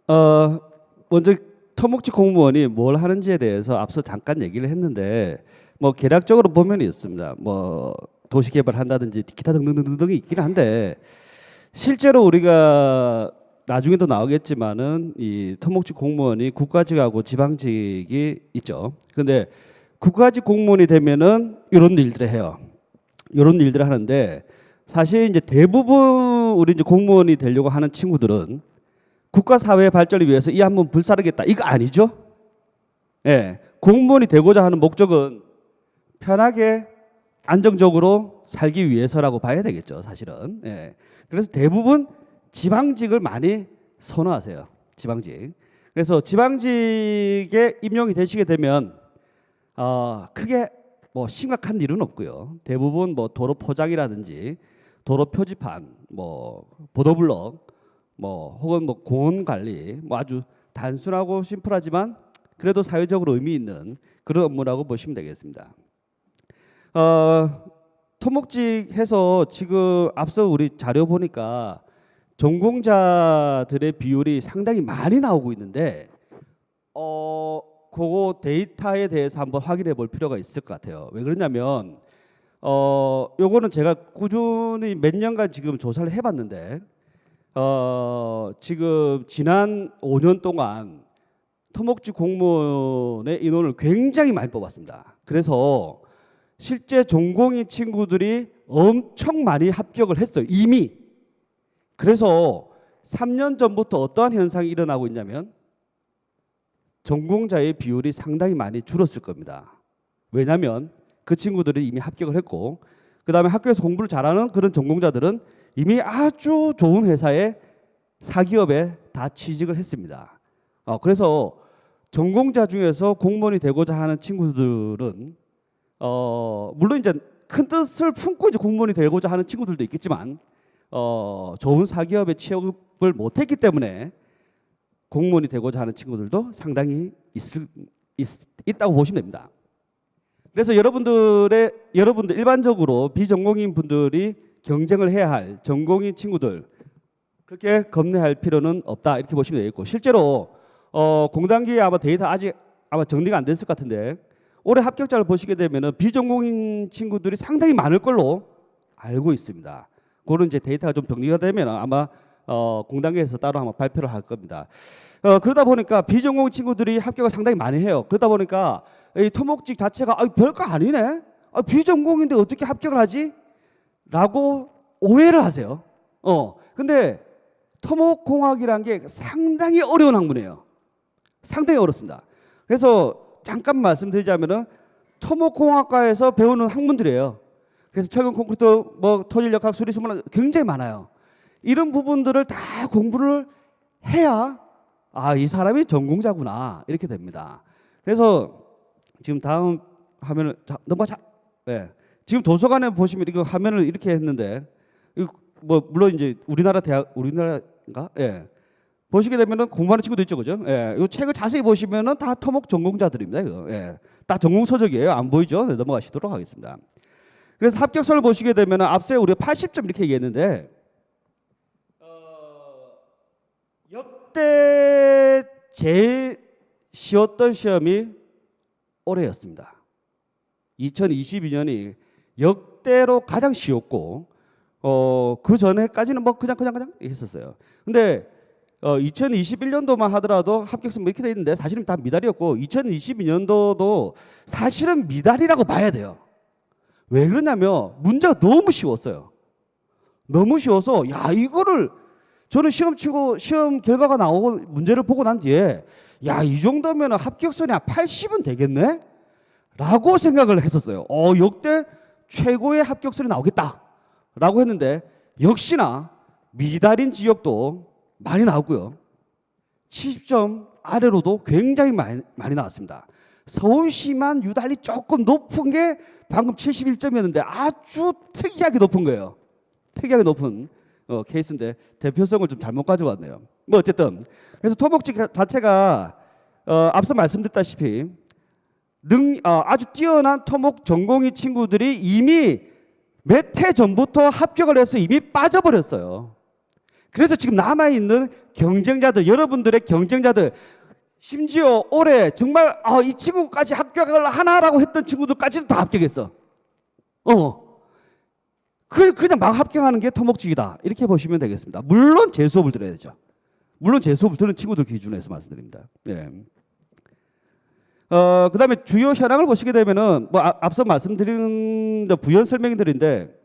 어, 먼저 토목지 공무원이 뭘 하는지에 대해서 앞서 잠깐 얘기를 했는데 뭐 계략적으로 보면 있습니다. 뭐 도시 개발한다든지 기타 등등등등이 있긴 한데 실제로 우리가 나중에도 나오겠지만은 이 토목지 공무원이 국가직하고 지방직이 있죠. 근데 국가직 공무원이 되면은 이런 일들을 해요. 이런 일들을 하는데 사실 이제 대부분 우리 이제 공무원이 되려고 하는 친구들은 국가 사회 발전을 위해서 이 한번 불사르겠다 이거 아니죠? 예, 공무원이 되고자 하는 목적은 편하게 안정적으로 살기 위해서라고 봐야 되겠죠, 사실은. 예. 그래서 대부분 지방직을 많이 선호하세요, 지방직. 그래서 지방직에 임용이 되시게 되면 크게 뭐 심각한 일은 없고요. 대부분 뭐 도로 포장이라든지 도로 표지판, 뭐 보도블록, 뭐 혹은 뭐 공원 관리, 뭐 아주 단순하고 심플하지만 그래도 사회적으로 의미 있는 그런 업무라고 보시면 되겠습니다. 토목직해서 지금 앞서 우리 자료 보니까 전공자들의 비율이 상당히 많이 나오고 있는데 그거 데이터에 대해서 한번 확인해 볼 필요가 있을 것 같아요. 왜 그러냐면 요거는 제가 꾸준히 몇 년간 지금 조사를 해봤는데 지금 지난 5년 동안 토목지 공무원의 인원을 굉장히 많이 뽑았습니다. 그래서 실제 전공인 친구들이 엄청 많이 합격을 했어요, 이미. 그래서 3년 전부터 어떠한 현상이 일어나고 있냐면 전공자의 비율이 상당히 많이 줄었을 겁니다. 왜냐하면 그 친구들이 이미 합격을 했고 그 다음에 학교에서 공부를 잘하는 그런 전공자들은 이미 아주 좋은 회사에 사기업에 다 취직을 했습니다. 그래서 전공자 중에서 공무원이 되고자 하는 친구들은 물론 이제 큰 뜻을 품고 이제 공무원이 되고자 하는 친구들도 있겠지만 좋은 사기업에 취업을 못했기 때문에 공무원이 되고자 하는 친구들도 상당히 있다고 보시면 됩니다. 그래서 여러분들 일반적으로 비전공인 분들이 경쟁을 해야 할 전공인 친구들 그렇게 겁내할 필요는 없다 이렇게 보시면 되겠고 실제로 공단기에 아마 데이터 아직 아마 정리가 안 됐을 것 같은데 올해 합격자를 보시게 되면은 비전공인 친구들이 상당히 많을 걸로 알고 있습니다. 그런 이제 데이터가 좀 정리가 되면 아마 공단계에서 따로 아마 발표를 할 겁니다. 그러다 보니까 비전공 친구들이 합격을 상당히 많이 해요. 그러다 보니까 이 토목직 자체가 별거 아니네. 비전공인데 어떻게 합격을 하지? 라고 오해를 하세요. 근데 토목공학이라는 게 상당히 어려운 학문이에요. 상당히 어렵습니다. 그래서 잠깐 말씀드리자면은 토목공학과에서 배우는 학문들이에요. 그래서 철근 콘크리트, 뭐 토질역학, 수리수문 굉장히 많아요. 이런 부분들을 다 공부를 해야 이 사람이 전공자구나 이렇게 됩니다. 그래서 지금 다음 화면을 넘어가자. 네. 지금 도서관에 보시면 이거 화면을 이렇게 했는데 뭐 물론 이제 우리나라인가? 예. 보시게 되면은 공부하는 친구도 있죠, 그죠? 예. 이 책을 자세히 보시면은 다 토목 전공자들입니다. 이거. 예. 다 전공 서적이에요. 안 보이죠? 네, 넘어가시도록 하겠습니다. 그래서 합격서를 보시게 되면은 앞서 우리가 80점 이렇게 얘기했는데 역대 제일 쉬웠던 시험이 올해였습니다. 2022년이 역대로 가장 쉬웠고 그 전에까지는 뭐 그냥 했었어요. 근데 2021년도만 하더라도 합격선 이렇게 돼 있는데 사실은 다 미달이었고 2022년도도 사실은 미달이라고 봐야 돼요. 왜 그러냐면 문제가 너무 쉬웠어요. 너무 쉬워서 이거를 저는 시험 결과가 나오고 문제를 보고 난 뒤에 이 정도면 합격선이 한 80은 되겠네? 라고 생각을 했었어요. 역대 최고의 합격선이 나오겠다 라고 했는데 역시나 미달인 지역도 많이 나왔고요. 70점 아래로도 굉장히 많이 나왔습니다. 서울시만 유달리 조금 높은 게 방금 71점이었는데 아주 특이하게 높은 거예요. 특이하게 높은 케이스인데 대표성을 좀 잘못 가져왔네요. 뭐 어쨌든 그래서 토목직 자체가 앞서 말씀드렸다시피 아주 뛰어난 토목 전공의 친구들이 이미 몇 해 전부터 합격을 해서 이미 빠져버렸어요. 그래서 지금 남아있는 경쟁자들, 여러분들의 경쟁자들, 심지어 올해 정말 이 친구까지 합격을 하나라고 했던 친구들까지도 다 합격했어. 그냥 막 합격하는 게 토목직이다. 이렇게 보시면 되겠습니다. 물론 제 수업을 들어야 되죠. 물론 제 수업을 듣는 친구들 기준에서 말씀드립니다. 네. 그다음에 주요 현황을 보시게 되면은 뭐 앞서 말씀드린 부연 설명들인데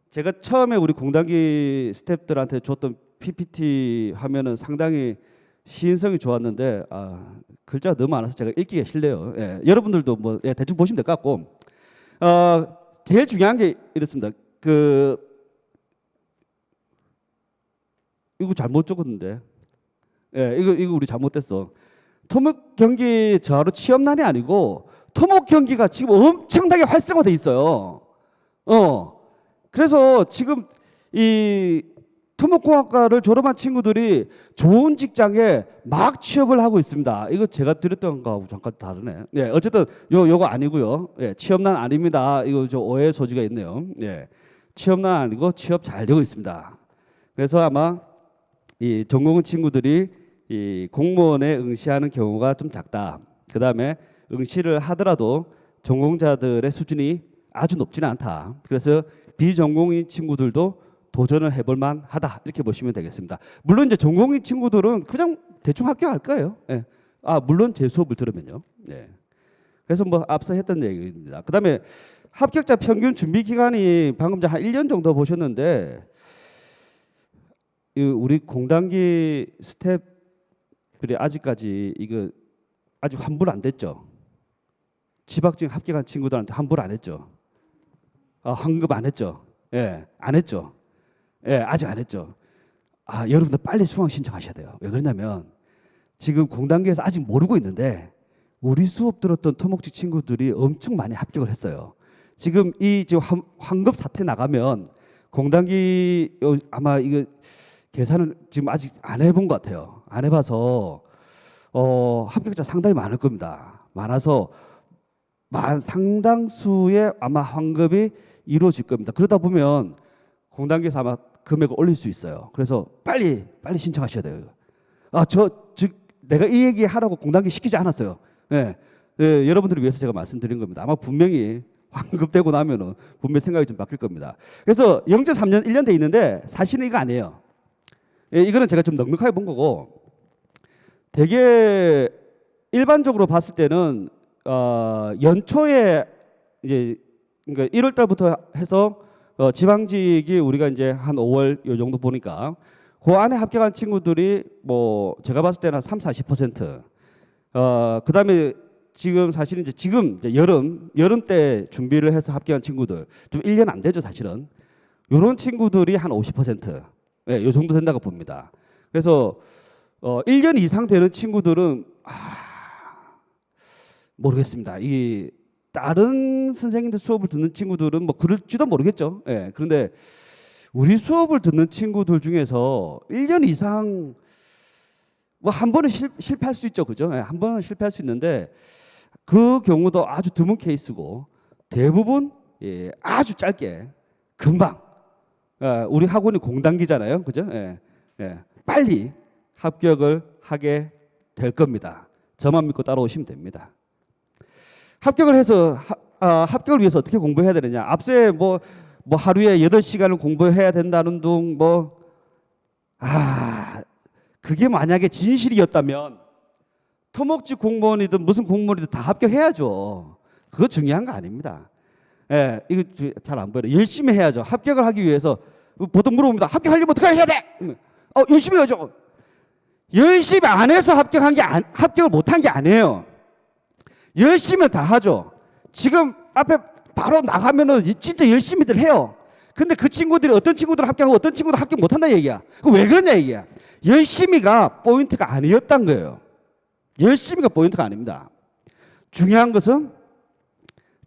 제가 처음에 우리 공단기 스태프들한테 줬던 PPT 화면은 상당히 시인성이 좋았는데 글자가 너무 많아서 제가 읽기가 싫네요. 예, 여러분들도 뭐 대충 보시면 될 것 같고 제일 중요한 게 이렇습니다. 이거 잘못 적었는데, 예, 이거 우리 잘못됐어. 토목 경기 저하로 취업난이 아니고 토목 경기가 지금 엄청나게 활성화돼 있어요. 그래서 지금 이 토목공학과를 졸업한 친구들이 좋은 직장에 막 취업을 하고 있습니다. 이거 제가 드렸던 거하고 잠깐 다르네. 예, 어쨌든 요거 아니고요. 예, 취업난 아닙니다. 이거 좀 오해 소지가 있네요. 예, 취업난 아니고 취업 잘 되고 있습니다. 그래서 아마 이 전공은 친구들이 이 공무원에 응시하는 경우가 좀 작다. 그 다음에 응시를 하더라도 전공자들의 수준이 아주 높지는 않다. 그래서 비전공인 친구들도 도전을 해볼 만하다 이렇게 보시면 되겠습니다. 물론 이제 전공인 친구들은 그냥 대충 합격할 거예요. 예. 물론 제 수업을 들으면요. 예. 그래서 뭐 앞서 했던 얘기입니다. 그다음에 합격자 평균 준비 기간이 방금 전 한 1년 정도 보셨는데 우리 공단기 스태프들이 아직까지 이거 아직 환불 안 됐죠. 지박증 합격한 친구들한테 환불 안 했죠. 환급 안 했죠. 예, 안 했죠. 예, 아직 안 했죠. 여러분들 빨리 수강 신청하셔야 돼요. 왜 그러냐면 지금 공단계에서 아직 모르고 있는데 우리 수업 들었던 토목직 친구들이 엄청 많이 합격을 했어요. 지금 지금 환급 사태 나가면 공단기 아마 이거 계산을 지금 아직 안 해본 것 같아요. 안 해봐서 합격자 상당히 많을 겁니다. 많아서 상당수의 아마 환급이 이루어질 겁니다. 그러다 보면 공단계에서 아마 금액을 올릴 수 있어요. 그래서 빨리 신청하셔야 돼요. 내가 이 얘기 하라고 공단계 시키지 않았어요. 예, 여러분들을 위해서 제가 말씀드린 겁니다. 아마 분명히 환급되고 나면은 분명히 생각이 좀 바뀔 겁니다. 그래서 0.3년 1년 돼 있는데 사실은 이거 아니에요. 예, 이거는 제가 좀 넉넉하게 본 거고 되게 일반적으로 봤을 때는 연초에 이제 그러니까 1월 달부터 해서 지방직이 우리가 이제 한 5월 요 정도 보니까 그 안에 합격한 친구들이 뭐 제가 봤을 때는 한 30-40%. 그다음에 지금 사실은 지금 여름 때 준비를 해서 합격한 친구들 좀 1년 안 되죠, 사실은. 요런 친구들이 한 50%. 예, 요 정도 된다고 봅니다. 그래서 1년 이상 되는 친구들은 모르겠습니다. 이 다른 선생님들 수업을 듣는 친구들은 뭐 그럴지도 모르겠죠. 예, 그런데 우리 수업을 듣는 친구들 중에서 1년 이상 뭐 한 번은 실패할 수 있죠, 그죠? 예, 한 번은 실패할 수 있는데 그 경우도 아주 드문 케이스고 대부분 아주 짧게 금방 우리 학원이 공단기잖아요, 그죠? 예, 빨리 합격을 하게 될 겁니다. 저만 믿고 따라오시면 됩니다. 합격을 해서 합격을 위해서 어떻게 공부해야 되느냐? 앞서에 뭐 하루에 8시간을 공부해야 된다는 둥 그게 만약에 진실이었다면 토목직 공무원이든 무슨 공무원이든 다 합격해야죠. 그거 중요한 거 아닙니다. 예, 이거 잘 안 보여요. 열심히 해야죠. 합격을 하기 위해서 보통 물어봅니다. 합격하려면 어떻게 해야 돼? 열심히 해야죠. 열심히 안 해서 합격을 못한 게 아니에요. 열심히 다 하죠. 지금 앞에 바로 나가면은 진짜 열심히들 해요. 근데 그 친구들이 어떤 친구들은 합격하고 어떤 친구들은 합격 못한다는 얘기야. 그 왜 그러냐 얘기야. 열심히가 포인트가 아니었단 거예요. 열심히가 포인트가 아닙니다. 중요한 것은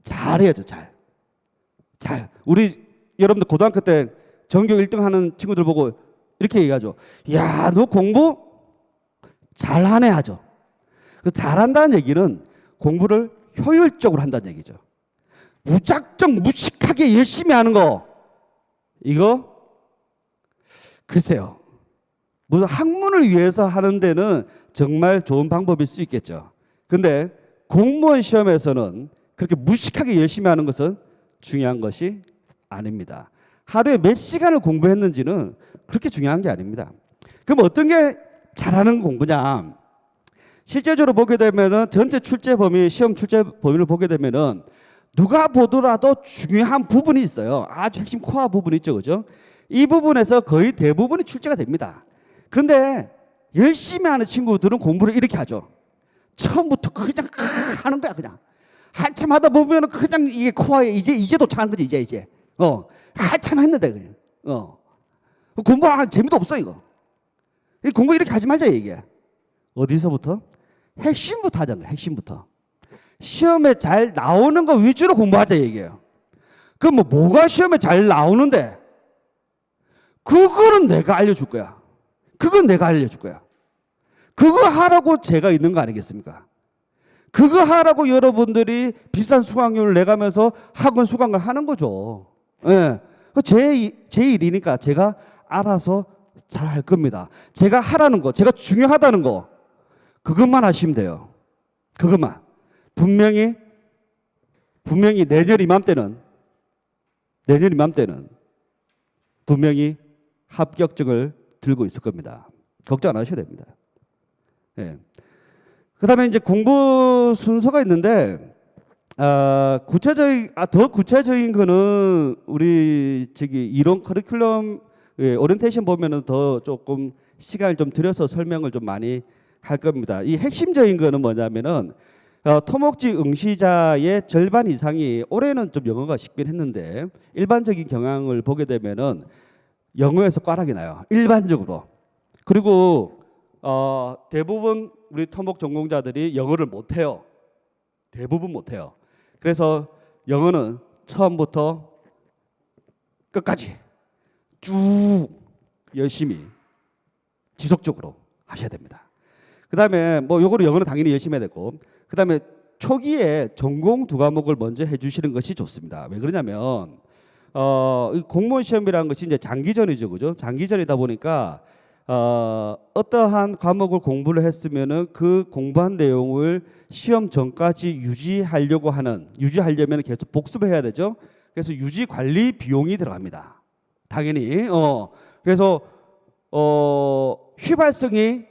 잘해야죠. 잘. 우리 여러분들 고등학교 때 전교 1등 하는 친구들 보고 이렇게 얘기하죠. 야, 너 공부 잘하네 하죠. 잘한다는 얘기는 공부를 효율적으로 한다는 얘기죠. 무작정 무식하게 열심히 하는 거 이거 글쎄요. 무슨 학문을 위해서 하는 데는 정말 좋은 방법일 수 있겠죠. 근데 공무원 시험에서는 그렇게 무식하게 열심히 하는 것은 중요한 것이 아닙니다. 하루에 몇 시간을 공부했는지는 그렇게 중요한 게 아닙니다. 그럼 어떤 게 잘하는 공부냐? 실제적으로 보게 되면은 전체 출제 범위, 시험 출제 범위를 보게 되면은 누가 보더라도 중요한 부분이 있어요. 아주 핵심 코어 부분이 있죠, 그죠? 이 부분에서 거의 대부분이 출제가 됩니다. 그런데 열심히 하는 친구들은 공부를 이렇게 하죠. 처음부터 그냥 하는 거야, 그냥. 한참 하다 보면은 그냥 이게 코어에 이제 도착한 거지, 이제. 한참 했는데 그냥. 공부하는 재미도 없어 이거. 공부 이렇게 하지 말자 이게. 어디서부터? 핵심부터 하자는 거야, 핵심부터. 시험에 잘 나오는 거 위주로 공부하자 얘기예요. 그럼 뭐가 시험에 잘 나오는데? 그거는 내가 알려줄 거야. 그건 내가 알려줄 거야. 그거 하라고 제가 있는 거 아니겠습니까? 그거 하라고 여러분들이 비싼 수강료를 내가면서 학원 수강을 하는 거죠. 예. 제 일이니까 제가 알아서 잘 할 겁니다. 제가 하라는 거, 제가 중요하다는 거, 그것만 하시면 돼요. 그것만. 분명히 내년 이맘때는 분명히 합격증을 들고 있을 겁니다. 걱정 안 하셔도 됩니다. 예. 그다음에 이제 공부 순서가 있는데 더 구체적인 거는 우리 이론 커리큘럼 오리엔테이션 보면은 더 조금 시간을 좀 들여서 설명을 좀 많이 할 겁니다. 이 핵심적인 거는 뭐냐면은 토목지 응시자의 절반 이상이 올해는 좀 영어가 쉽긴 했는데 일반적인 경향을 보게 되면은 영어에서 꽈락이 나요. 일반적으로. 그리고 대부분 우리 토목 전공자들이 영어를 못해요. 대부분 못해요. 그래서 영어는 처음부터 끝까지 쭉 열심히 지속적으로 하셔야 됩니다. 그 다음에 요거는 영어는 당연히 열심히 해야 되고, 그 다음에 초기에 전공 2과목을 먼저 해주시는 것이 좋습니다. 왜 그러냐면 공무원 시험이라는 것이 이제 장기전이죠, 그죠? 장기전이다 보니까 어떠한 과목을 공부를 했으면은 그 공부한 내용을 시험 전까지 유지하려면 계속 복습을 해야 되죠. 그래서 유지 관리 비용이 들어갑니다. 당연히. 그래서 휘발성이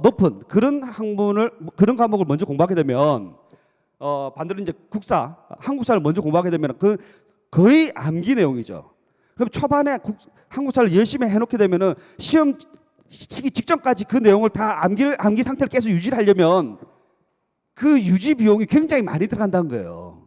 높은 그런 과목을 먼저 공부하게 되면 반대로 이제 한국사를 먼저 공부하게 되면 그 거의 암기 내용이죠. 그럼 초반에 한국사를 열심히 해놓게 되면은 시험 치기 직전까지 그 내용을 다 암기 상태를 계속 유지를 하려면 그 유지 비용이 굉장히 많이 들어간다는 거예요.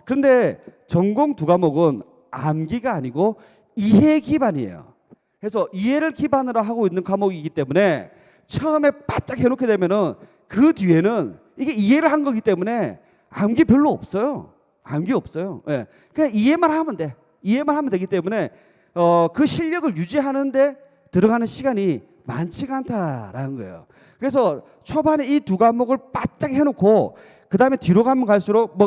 그런데 전공 2과목은 암기가 아니고 이해 기반이에요. 그래서 이해를 기반으로 하고 있는 과목이기 때문에 처음에 바짝 해놓게 되면은 그 뒤에는 이게 이해를 한 거기 때문에 암기 별로 없어요. 암기 없어요. 예. 그냥 이해만 하면 돼. 이해만 하면 되기 때문에 그 실력을 유지하는데 들어가는 시간이 많지가 않다라는 거예요. 그래서 초반에 이 2과목을 바짝 해놓고 그 다음에 뒤로 가면 갈수록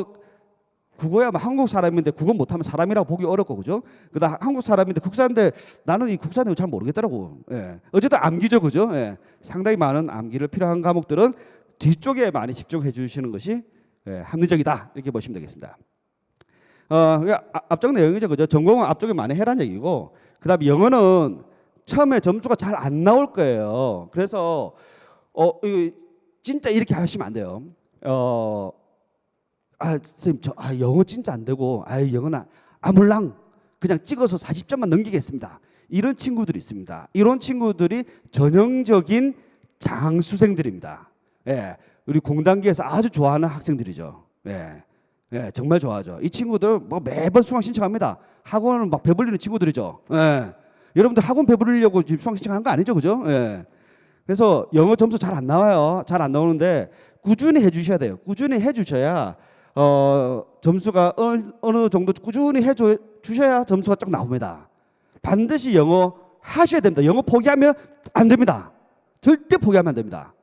국어야 한국 사람인데 국어 못하면 사람이라고 보기 어렵고, 그죠? 그다음 한국 사람인데 국사인데 나는 이 국사 내용 잘 모르겠더라고. 예. 어쨌든 암기죠, 그죠? 예. 상당히 많은 암기를 필요한 과목들은 뒤쪽에 많이 집중해 주시는 것이 합리적이다, 이렇게 보시면 되겠습니다. 앞쪽 내용이죠, 그죠? 전공은 앞쪽에 많이 해라는 얘기고, 그다음에 영어는 처음에 점수가 잘 안 나올 거예요. 그래서 진짜 이렇게 하시면 안 돼요. 선생님 영어 진짜 안 되고 영어는 아물랑 그냥 찍어서 40점만 넘기겠습니다. 이런 친구들이 있습니다. 이런 친구들이 전형적인 장수생들입니다. 예, 우리 공단기에서 아주 좋아하는 학생들이죠. 예, 정말 좋아하죠. 이 친구들 매번 수강 신청합니다. 학원을 막 배불리는 친구들이죠. 예, 여러분들 학원 배부르려고 지금 수강 신청하는 거 아니죠, 그죠? 예. 그래서 영어 점수 잘 안 나와요. 잘 안 나오는데 꾸준히 해주셔야 돼요. 꾸준히 해주셔야 점수가 어느 정도 꾸준히 해주셔야 점수가 쭉 나옵니다. 반드시 영어 하셔야 됩니다. 영어 포기하면 안 됩니다. 절대 포기하면 안 됩니다.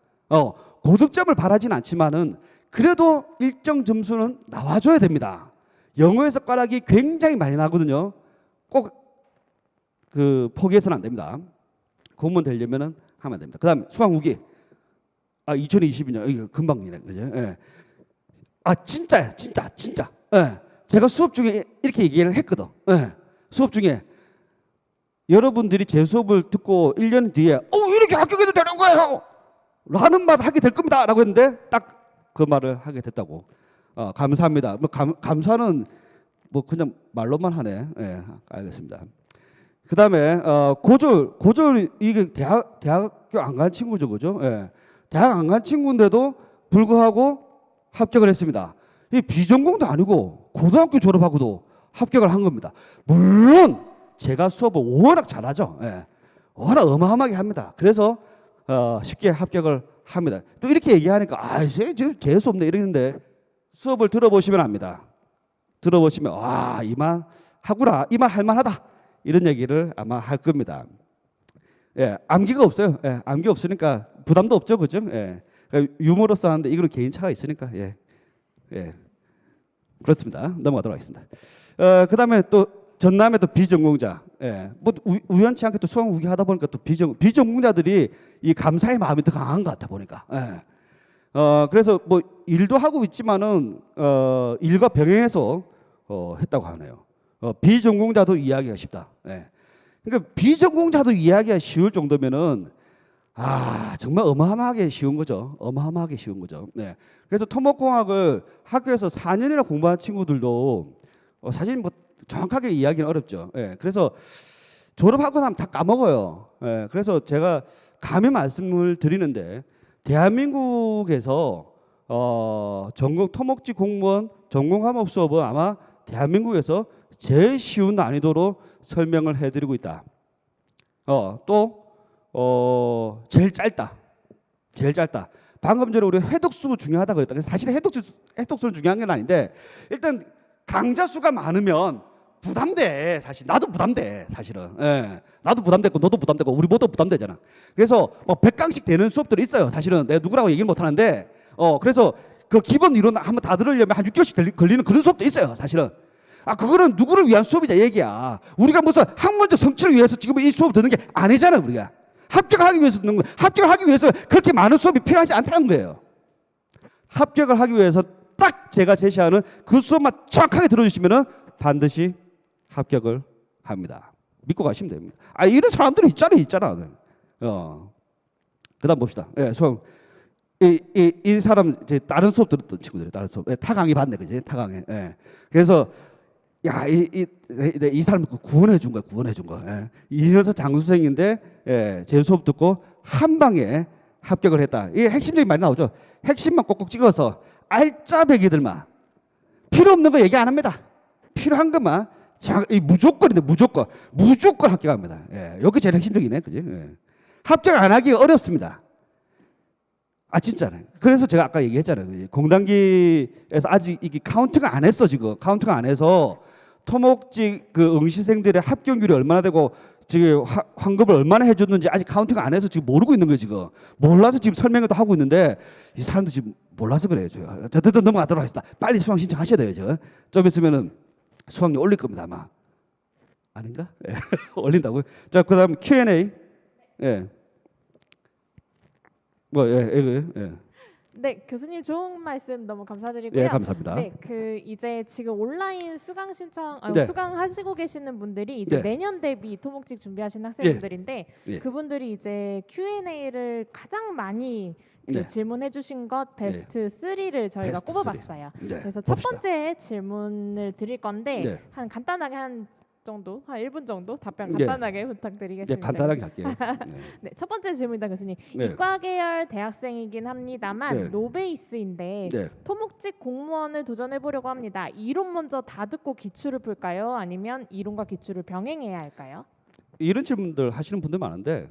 고득점을 바라진 않지만은 그래도 일정 점수는 나와줘야 됩니다. 영어에서 꽈락이 굉장히 많이 나거든요. 꼭 포기해서는 안 됩니다. 공무원 되려면은 하면 됩니다. 그다음 수강 후기. 2022년 이거 금방이네, 그죠? 예. 진짜야, 진짜. 예. 제가 수업 중에 이렇게 얘기를 했거든. 예. 수업 중에 여러분들이 제 수업을 듣고 1년 뒤에 이렇게 합격해도 되는 거예요! 라는 말을 하게 될 겁니다. 라고 했는데 딱 그 말을 하게 됐다고. 감사합니다. 감사는 뭐 그냥 말로만 하네. 예, 알겠습니다. 그 다음에 고졸 이게 대학교 안 간 친구죠, 그죠? 예. 대학 안 간 친구인데도 불구하고 합격을 했습니다. 이 비전공도 아니고 고등학교 졸업하고도 합격을 한 겁니다. 물론 제가 수업을 워낙 잘하죠. 예. 워낙 어마어마하게 합니다. 그래서 쉽게 합격을 합니다. 또 이렇게 얘기하니까 재수 없네 이러는데 수업을 들어보시면 압니다. 들어보시면 이 말 하구나, 이 말 할만하다 이런 얘기를 아마 할 겁니다. 예, 암기가 없어요. 예, 암기 없으니까 부담도 없죠, 그죠? 예, 그러니까 유머러스 하는데 이거는 개인차가 있으니까 예, 그렇습니다. 넘어가도록 하겠습니다. 그다음에 또 전남에 또 비전공자, 뭐 우연치 않게 또 수강 후기 하다 보니까 또 비전공자들이 이 감사의 마음이 더 강한 것 같아 보니까. 그래서 뭐 일도 하고 있지만은 일과 병행해서 했다고 하네요. 비전공자도 이해하기가 쉽다. 그러니까 비전공자도 이해하기가 쉬울 정도면은 정말 어마어마하게 쉬운 거죠. 어마어마하게 쉬운 거죠. 그래서 토목공학을 학교에서 4년이나 공부한 친구들도 사실 뭐 정확하게 이해하기는 어렵죠. 그래서 졸업하고 나면 다 까먹어요. 그래서 제가 감히 말씀을 드리는데 대한민국에서 전공 토목지 공무원 전공 과목 수업은 아마 대한민국에서 제일 쉬운 난이도로 설명을 해드리고 있다. 또 제일 짧다. 제일 짧다. 방금 전에 우리 회독수 중요하다 그랬다. 그래서 사실 회독수는 중요한 건 아닌데 일단 강좌 수가 많으면 부담돼. 사실 나도 부담돼. 사실은. 나도 부담됐고 너도 부담되고 우리 모두 부담되잖아. 그래서 뭐 100강씩 되는 수업들이 있어요. 사실은 내가 누구라고 얘기를 못 하는데 그래서 그 기본 이론 한번 다 들으려면 한 6개월씩 걸리는 그런 수업도 있어요. 사실은. 그거는 누구를 위한 수업이냐 얘기야. 우리가 무슨 학문적 성취를 위해서 지금 이 수업 듣는 게 아니잖아. 우리가 합격을 하기 위해서 듣는 거. 합격을 하기 위해서 그렇게 많은 수업이 필요하지 않다는 거예요. 합격을 하기 위해서 딱 제가 제시하는 그 수업만 정확하게 들어주시면은 반드시 합격을 합니다. 믿고 가시면 됩니다. 이런 사람들이 있잖아. 그다음 봅시다. 수업. 이 사람 이제 다른 수업 들었던 친구들이 다른 수업 타강의 봤네, 그지? 타강에. 그래서 이 사람 구원해 준 거야, 구원해 준 거. 이 녀석 장수생인데 제 수업 듣고 한 방에 합격을 했다. 이게 핵심적인 말이 나오죠. 핵심만 꼭꼭 찍어서 알짜배기들만 필요 없는 거 얘기 안 합니다. 필요한 것만 무조건인데 무조건 합격합니다. 여기 제일 핵심적이네, 그지? 합격 안 하기가 어렵습니다. 진짜네. 그래서 제가 아까 얘기했잖아요. 공단기에서 아직 이게 카운트가 안 했어, 지금. 카운트가 안 해서 토목지 그 응시생들의 합격률이 얼마나 되고 지금 환급을 얼마나 해줬는지 아직 카운트가 안 해서 지금 모르고 있는 거예요, 지금. 몰라서 지금 설명도 하고 있는데 이 사람들 지금 몰라서 그래요. 어쨌든 넘어가도록 하겠습니다. 빨리 수강 신청하셔야 돼요, 좀 있으면은 수강료 올릴 겁니다, 아마. 아닌가? 올린다고요? 자, 그 다음 Q&A. 네, 교수님 좋은 말씀 너무 감사드리고요. 감사합니다. 네, 이제 지금 온라인 수강 신청 네. 수강하시고 계시는 분들이 이제 내년 대비 토목직 준비하시는 학생분들인데 그분들이 이제 Q&A를 가장 많이 질문해 주신 것 베스트 3를 저희가 베스트 꼽아봤어요. 그래서 봅시다. 첫 번째 질문을 드릴 건데 한 간단하게 한 1분 정도 답변 간단하게 부탁드리겠습니다. 간단하게 할게요. 네, 첫 번째 질문입니다, 교수님. 이과 계열 대학생이긴 합니다만 노베이스인데 토목직 공무원을 도전해 보려고 합니다. 이론 먼저 다 듣고 기출을 풀까요? 아니면 이론과 기출을 병행해야 할까요? 이런 질문들 하시는 분들 많은데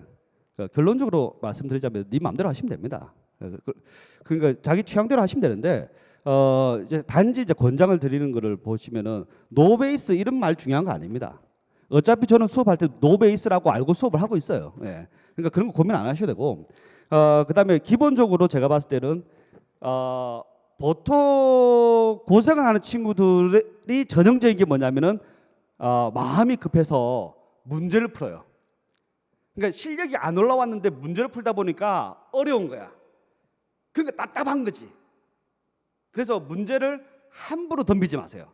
결론적으로 말씀드리자면 네 마음대로 하시면 됩니다. 그러니까 자기 취향대로 하시면 되는데 이제 단지 이제 권장을 드리는 거를 보시면은 노베이스 이런 말 중요한 거 아닙니다. 어차피 저는 수업할 때 노베이스라고 알고 수업을 하고 있어요. 그러니까 그런 거 고민 안 하셔도 되고 그다음에 기본적으로 제가 봤을 때는 보통 고생을 하는 친구들이 전형적인 게 뭐냐면은 마음이 급해서 문제를 풀어요. 그러니까 실력이 안 올라왔는데 문제를 풀다 보니까 어려운 거야. 그러니까 답답한 거지. 그래서 문제를 함부로 덤비지 마세요.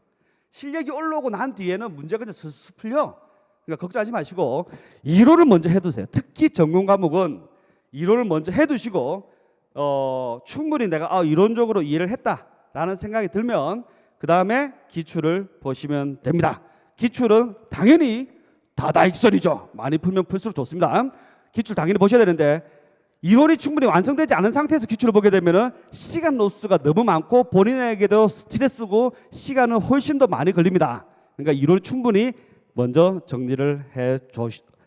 실력이 올라오고 난 뒤에는 문제가 그냥 스스 풀려. 그러니까 걱정하지 마시고 이론을 먼저 해두세요. 특히 전공 과목은 이론을 먼저 해두시고 충분히 내가 이론적으로 이해를 했다라는 생각이 들면 그 다음에 기출을 보시면 됩니다. 기출은 당연히 다다익선이죠. 많이 풀면 풀수록 좋습니다. 기출 당연히 보셔야 되는데 이론이 충분히 완성되지 않은 상태에서 기출을 보게 되면 시간 로스가 너무 많고 본인에게도 스트레스고 시간은 훨씬 더 많이 걸립니다. 그러니까 이론을 충분히 먼저 정리를 해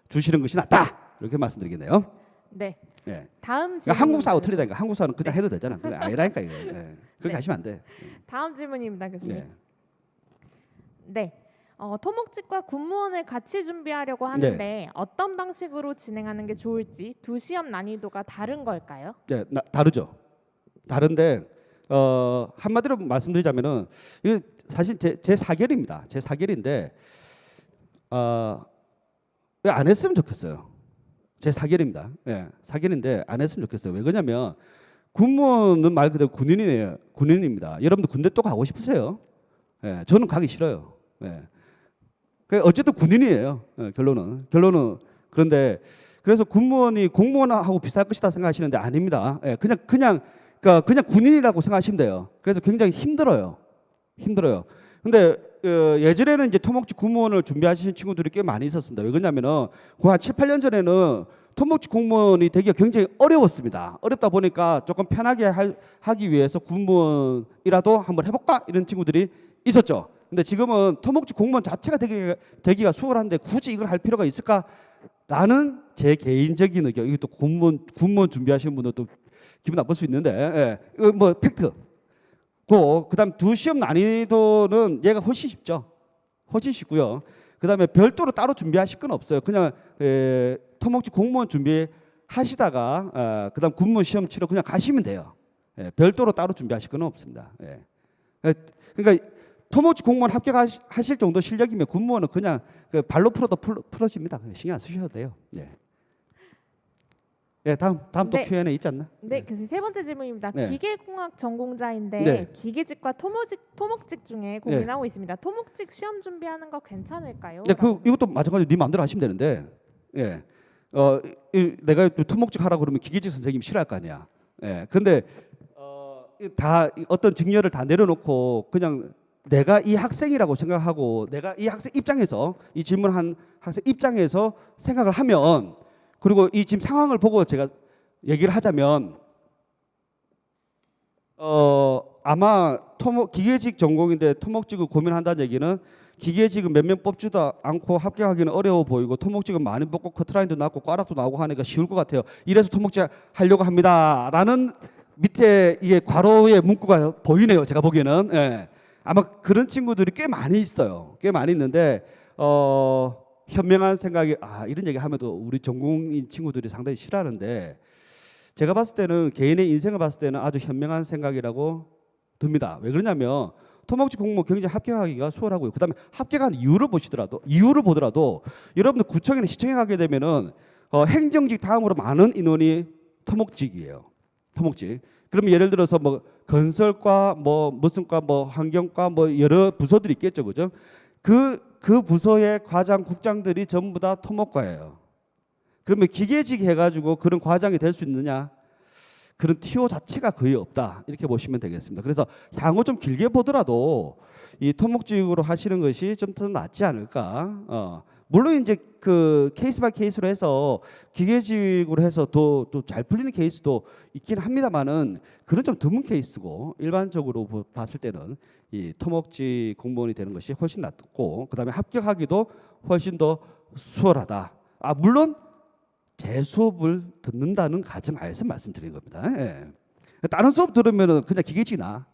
주시는 것이 낫다. 이렇게 말씀드리겠네요. 네. 네. 다음 질문. 그러니까 한국사하고 틀리다니까. 한국사는 그냥 해도 되잖아. 그게 아니라니까 이거. 네. 그렇게 하시면 안 돼. 다음 질문입니다, 교수님. 네. 네. 토목직과 군무원을 같이 준비하려고 하는데 어떤 방식으로 진행하는 게 좋을지 두 시험 난이도가 다른 걸까요? 네, 다르죠. 다른데 한마디로 말씀드리자면은 이거 사실 제 사결입니다. 제 사결인데 왜 안 했으면 좋겠어요. 제 사결입니다. 예, 사결인데 안 했으면 좋겠어요. 왜 그러냐면 군무원은 말 그대로 군인이에요. 군인입니다. 여러분들 군대 또 가고 싶으세요? 예, 저는 가기 싫어요. 예. 어쨌든 군인이에요. 예, 결론은 그런데 그래서 군무원이 공무원하고 비슷할 것이다 생각하시는데 아닙니다. 예, 그냥 군인이라고 생각하시면 돼요. 그래서 굉장히 힘들어요. 근데 예전에는 이제 토목직 군무원을 준비하시는 친구들이 꽤 많이 있었습니다. 왜 그러냐면은 한 7, 8년 전에는 토목직 공무원이 되기가 굉장히 어려웠습니다. 어렵다 보니까 조금 편하게 하기 위해서 군무원이라도 한번 해볼까 이런 친구들이 있었죠. 근데 지금은 토목직 공무원 자체가 되기가 수월한데 굳이 이걸 할 필요가 있을까라는 제 개인적인 의견. 이게 또 군무원 준비하시는 분들도 기분 나쁠 수 있는데, 이거 뭐 팩트. 그다음 두 시험 난이도는 얘가 훨씬 쉽죠. 훨씬 쉽고요. 그다음에 별도로 따로 준비하실 건 없어요. 그냥 토목직 공무원 준비하시다가 그다음 군무 시험 치러 그냥 가시면 돼요. 별도로 따로 준비하실 건 없습니다. 그러니까 토목직 공무원 합격하실 정도 실력이면 군무원은 그냥 발로 풀어도 풀어집니다. 신경 안 쓰셔도 돼요. 다음 또 Q&A 있지 않나? 네, 교수님 세 번째 질문입니다. 네. 기계공학 전공자인데 기계직과 토목직 중에 고민하고 있습니다. 토목직 시험 준비하는 거 괜찮을까요? 네, 이것도 마찬가지로 네 마음대로 하시면 되는데, 내가 토목직 하라 그러면 기계직 선생님 싫어할 거 아니야. 그런데 다 어떤 직렬을 다 내려놓고 그냥 내가 이 학생이라고 생각하고 내가 이 학생 입장에서 이 질문한 학생 입장에서 생각을 하면 그리고 이 지금 상황을 보고 제가 얘기를 하자면 아마 기계직 전공인데 토목직을 고민한다는 얘기는 기계직은 몇 명 뽑지도 않고 합격하기는 어려워 보이고 토목직은 많이 뽑고 커트라인도 나고 꽈락도 나오고 하니까 쉬울 것 같아요. 이래서 토목직 하려고 합니다라는 밑에 이게 괄호의 문구가 보이네요. 제가 보기에는 아마 그런 친구들이 꽤 많이 있어요. 꽤 많이 있는데 현명한 생각이 이런 얘기 하면도 우리 전공인 친구들이 상당히 싫어하는데 제가 봤을 때는 개인의 인생을 봤을 때는 아주 현명한 생각이라고 듭니다. 왜 그러냐면 토목직 공무원 굉장히 합격하기가 수월하고요. 그다음에 합격한 이유를 보더라도 여러분들 구청이나 시청에 가게 되면은 행정직 다음으로 많은 인원이 토목직이에요. 토목직. 그러면 예를 들어서 뭐 건설과 뭐 무슨 과 뭐 환경과 뭐 여러 부서들이 있겠죠, 그죠? 그 부서의 과장 국장들이 전부 다 토목과예요. 그러면 기계직 해가지고 그런 과장이 될 수 있느냐? 그런 티오 자체가 거의 없다 이렇게 보시면 되겠습니다. 그래서 향후 좀 길게 보더라도 이 토목직으로 하시는 것이 좀 더 낫지 않을까. 물론 이제 그 케이스 바이 케이스로 해서 기계직으로 해서 또 잘 풀리는 케이스도 있긴 합니다만은 그런 좀 드문 케이스고 일반적으로 봤을 때는 이 토목직 공무원이 되는 것이 훨씬 낫고 그다음에 합격하기도 훨씬 더 수월하다. 물론 제 수업을 듣는다는 가정하에서 말씀드린 겁니다. 다른 수업 들으면은 그냥 기계직이나